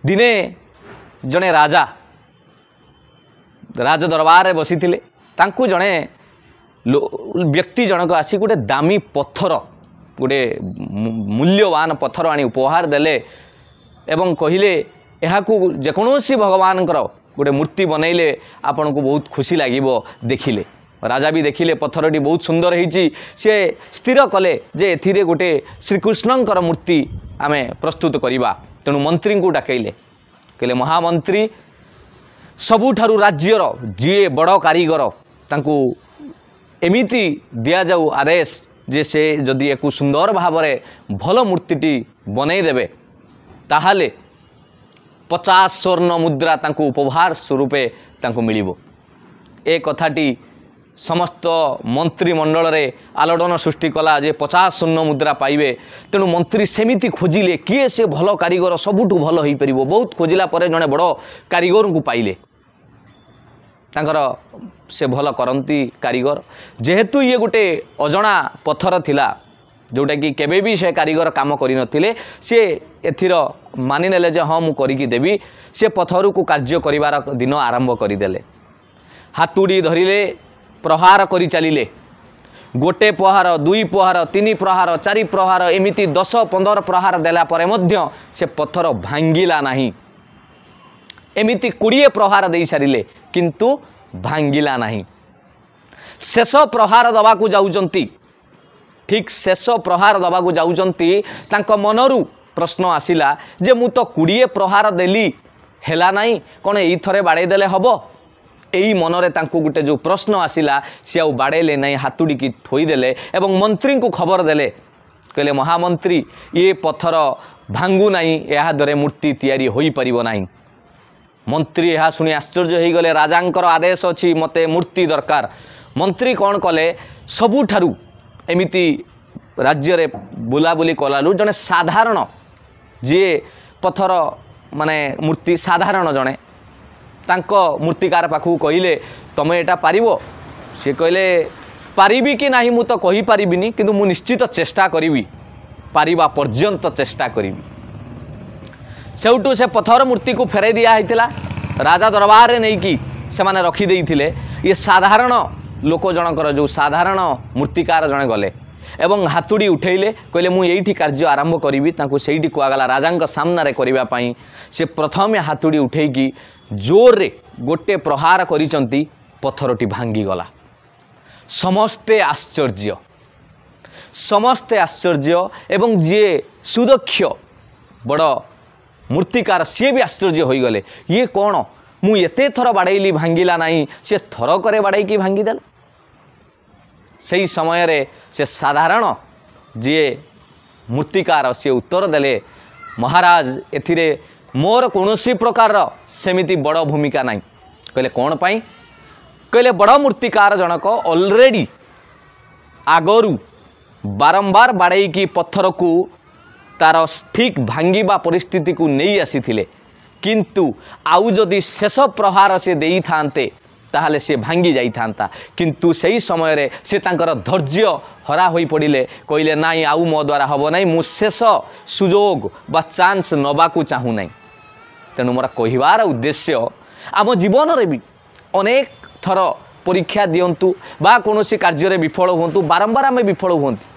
दिने जड़े राजा राज दरबार में बसी तांकु जड़े व्यक्ति जनक आसी गोटे दामी पत्थर गोटे मूल्यवान पत्थर आनी उपहार देले एवं कहिले यहाँ जेकोसी भगवान गोटे मूर्ति बनइले आपन को बहुत खुशी लगे देखिले। राजा भी देखिले पत्थरटी बहुत सुंदर होती सी स्थिर कले जे एथिरे गोटे श्रीकृष्णंकर मूर्ति आमे प्रस्तुत करिबा। तेणु मंत्री को डाकइले कहले महामंत्री सबुठारु राज्यर जी बड़ कारीगर तांकू एमिति दिया जाऊ आदेश जे से जदि एक सुंदर भाव में भल मूर्तिटी बनई देबे ताहाले 50 स्वर्ण मुद्रा तांकू उपहार स्वरूपे तांकू मिलिबो। ए कथाटी समस्त मंत्रिमंडल रे आलोड़न सृष्टि कला जे 50 स्वर्ण मुद्रा पाइबे। तेणु मंत्री सेमिति खोजिले किए से भल कारीगर सबुठु भल होई परिबो। बहुत खोजिला परे जने बड़ कारीगर को पाइले तांकर से भल करती कारीगर जेहेतु ये गोटे अजणा पत्थर थिला जोटा कि केबे भी से कारीगर काम करि नथिले से एथिर मानि नेले जे हाँ मु करिकी देबी। से पत्थर को कार्य करिवार दिन आरंभ करदेले हातुड़ी धरिले प्रहार करि चलिले गोटे प्रहार दुई प्रहार तीन प्रहार चारि प्रहार एमिति 10-15 प्रहार देला परे मध्य से पत्थर भांगिला नाही। एमिति 20 प्रहार दे सारिले किंतु भांगिला नाही। शेष प्रहार दबाकू जाउचंती ठीक शेष प्रहार दबाकू जाउचंती तांको मनरू प्रश्न आसिला जे मु तो 20 प्रहार देली हेला नाही कोन एई थरे बाड़े देले हबो। एई मनरे तांको गुटे जो प्रश्न आसिला से आउ बाड़ेले नाही हातुड़ी की थोई देले एवं मंत्री को खबर देले कहले महामंत्री ये पत्थर भांगू नाही एहा दरे मूर्ति तैयारी होई परिबो नाही। मंत्री यह शुणी आश्चर्य हो गले राजांकर आदेश अच्छी मते मूर्ति दरकार। मंत्री कौन कले सबुठारु एमिति राज्य रे बुलाबुली कलालु जने साधारण जी पत्थर माने मूर्ति साधारण जने तांको मूर्तिकार पाखु कहिले तमे एटा पारिबो। से कहले पारिबी कि नाही मु तो कहि पारिबिनी किंतु मु निश्चित चेष्टा करिवि पारिबा पर्यंत चेष्टा करिवि। सेउटू से पत्थर मूर्ति को फेराई दिया होता राजा दरबार रे नहीं कि से माने रखी देइथिले। ये साधारण लोक जनकर जो साधारण मूर्तिकार जने गले एवं हातुड़ी उठेले कहले मु एठी कार्य आरंभ करिवि तांको सेठी कुआगला राजांक सामना रे करिवा पई। से प्रथमे हातुड़ी उठेकी जोर रे गोटे प्रहार करिसंती पत्थरटी भांगी गला। समस्ते आश्चर्य एवं जे सुदक्ष बड़ मूर्तिकार सी भी आश्चर्य हो गले ये कौन मु एते थर बाड़ेली भांगिला नहीं से थर करे बाड़े की भांगीदेला। से समय रे से साधारण जी मूर्तिकार सी उत्तर देले महाराज एथिरे मोर कौनसी प्रकार सेमिति बड़ भूमिका नहीं। कहले कौन पाई कहले बड़ मूर्तिकार जनक ऑलरेडी आगरू बारंबार बाड़े की पत्थर को तार ठीक भांगिबा परिस्थिति को नहीं आसी किंतु आउ जदि शेष प्रहार से देई थांते ताहले से भांगी जाई थांता। किंतु सही समय रे से तांकर धैर्य हरा होई पड़िले कहले नाई आउ मो द्वारा हबो नाई मु शेष सुजोग बा चांस नबाकू चाहू नाई। तेणु मोर कहिबार उद्देश्य आम जीवन रे भी अनेक थर परीक्षा दियंतु बा कोनोसी कार्य रे विफल होंतु बारंबार आम विफल होंतु